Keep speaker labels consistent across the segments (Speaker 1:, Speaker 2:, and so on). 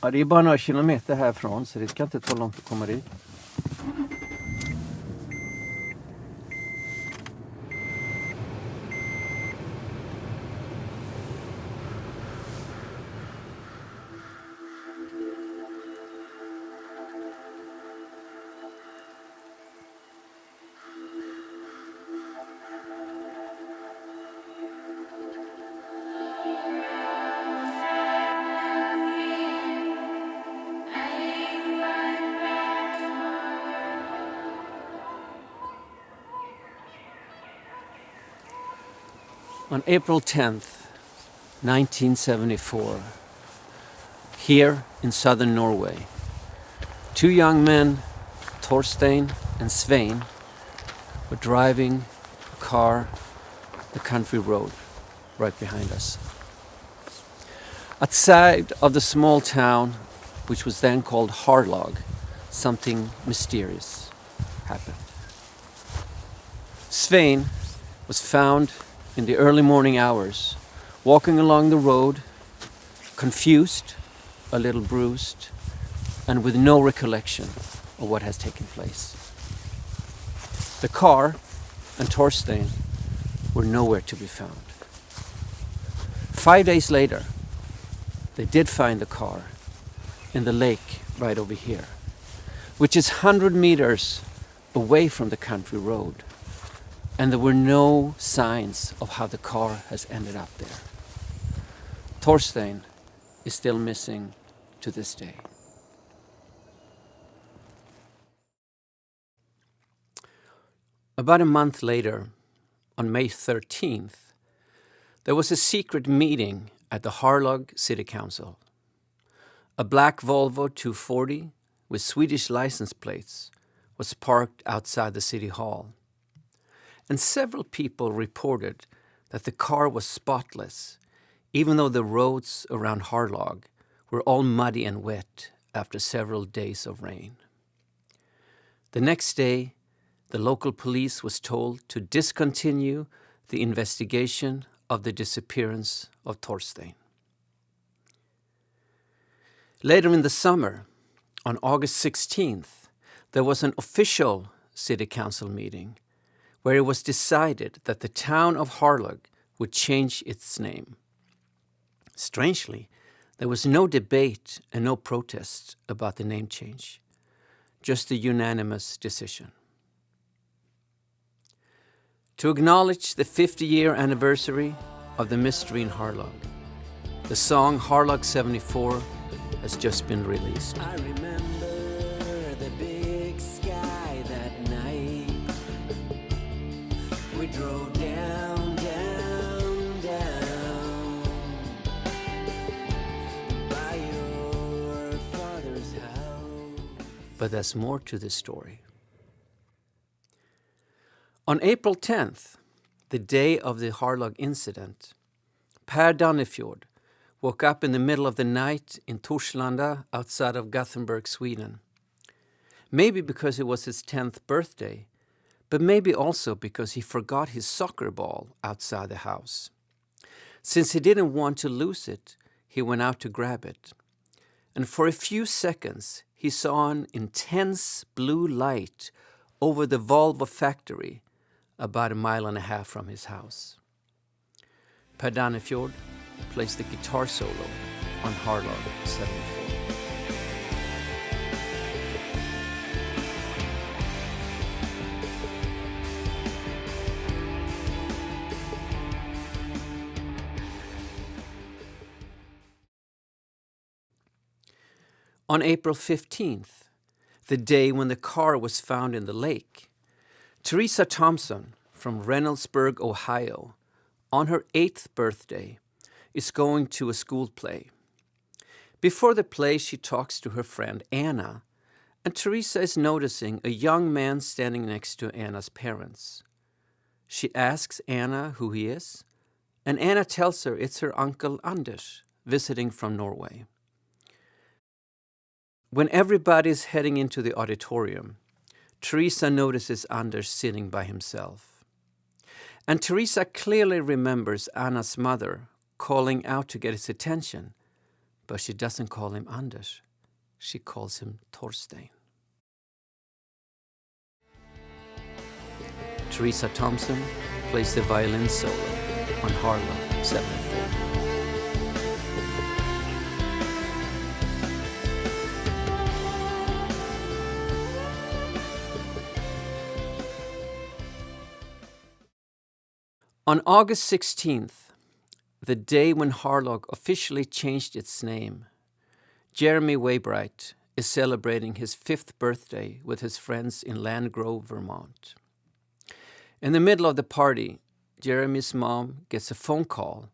Speaker 1: Ja, det är bara några kilometer härifrån så det ska inte ta långt att komma dit. On April 10th, 1974, here in southern Norway, two young men, Torstein and Svein, were driving a car the country road right behind us. Outside of the small town, which was then called Harlog, something mysterious happened. Svein was found in the early morning hours, walking along the road, confused, a little bruised, and with no recollection of what has taken place. The car and Torstein were nowhere to be found. 5 days later, they did find the car in the lake right over here, which is 100 meters away from the country road. And there were no signs of how the car has ended up there. Torstein is still missing to this day. About a month later, on May 13th, there was a secret meeting at the Harlog City Council. A black Volvo 240 with Swedish license plates was parked outside the city hall. And several people reported that the car was spotless, even though the roads around Harlog were all muddy and wet after several days of rain. The next day, the local police was told to discontinue the investigation of the disappearance of Torstein. Later in the summer, on August 16th, there was an official city council meeting where it was decided that the town of Harlog would change its name. Strangely, there was no debate and no protest about the name change, just a unanimous decision. To acknowledge the 50-year anniversary of the mystery in Harlog, the song Harlog 74 has just been released.
Speaker 2: I remember the big sky that night. We drove down, down, down by your father's house.
Speaker 1: But there's more to this story. On April 10th, the day of the Harlog incident, Per Dannefjord woke up in the middle of the night in Torslanda outside of Gothenburg, Sweden. Maybe because it was his 10th birthday, but maybe also because he forgot his soccer ball outside the house. Since he didn't want to lose it, he went out to grab it. And for a few seconds, he saw an intense blue light over the Volvo factory about 1.5 miles from his house. Per Dannefjord plays the guitar solo on Harlog 74. On April 15th, the day when the car was found in the lake, Teresa Thompson from Reynoldsburg, Ohio, on her 8th birthday, is going to a school play. Before the play, she talks to her friend Anna, and Teresa is noticing a young man standing next to Anna's parents. She asks Anna who he is, and Anna tells her it's her uncle Anders, visiting from Norway. When everybody's heading into the auditorium, Teresa notices Anders sitting by himself. And Teresa clearly remembers Anna's mother calling out to get his attention, but she doesn't call him Anders. She calls him Torstein. Teresa Thompson plays the violin solo on Harlog 74. On August 16th, the day when Harlog officially changed its name, Jeremy Waybright is celebrating his 5th birthday with his friends in Land Grove, Vermont. In the middle of the party, Jeremy's mom gets a phone call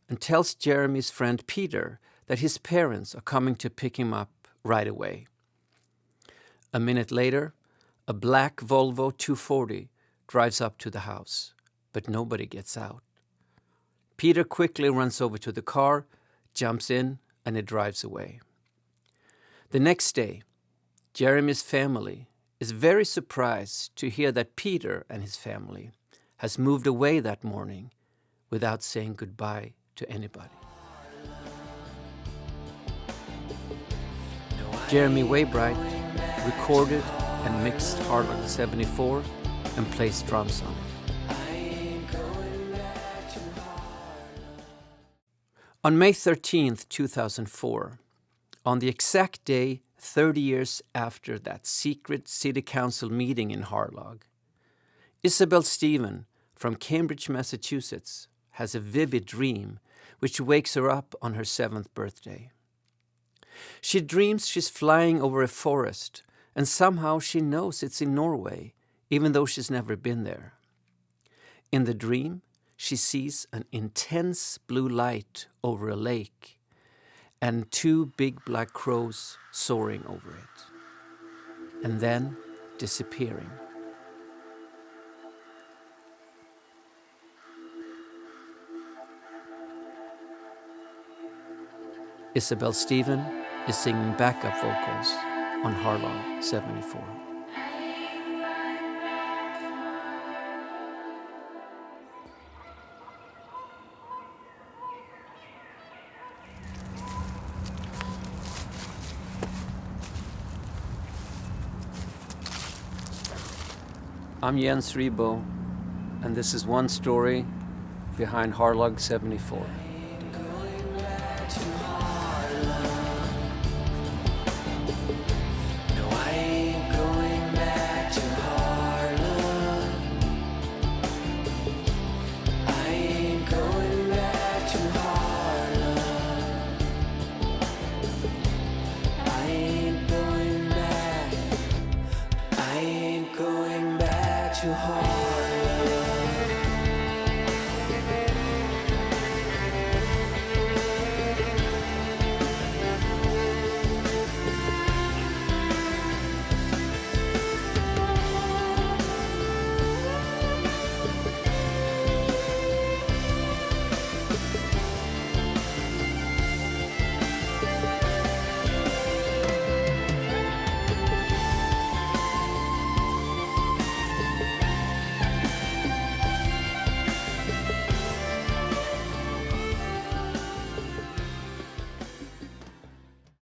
Speaker 1: and tells Jeremy's friend Peter that his parents are coming to pick him up right away. A minute later, a black Volvo 240 drives up to the house, but nobody gets out. Peter quickly runs over to the car, jumps in, and it drives away. The next day, Jeremy's family is very surprised to hear that Peter and his family has moved away that morning without saying goodbye to anybody. Jeremy Waybright recorded and mixed Harlog 74 and plays drums on it. On May 13th, 2004, on the exact day 30 years after that secret city council meeting in Harlog, Isabel Stephen from Cambridge, Massachusetts, has a vivid dream which wakes her up on her 7th birthday. She dreams she's flying over a forest, and somehow she knows it's in Norway, even though she's never been there. In the dream, she sees an intense blue light over a lake and 2 big black crows soaring over it, and then disappearing. Isabel Stephen is singing backup vocals on Harlog 74. I'm Jens Rebo, and this is one story behind Harlog 74.
Speaker 2: Going back to Harlog.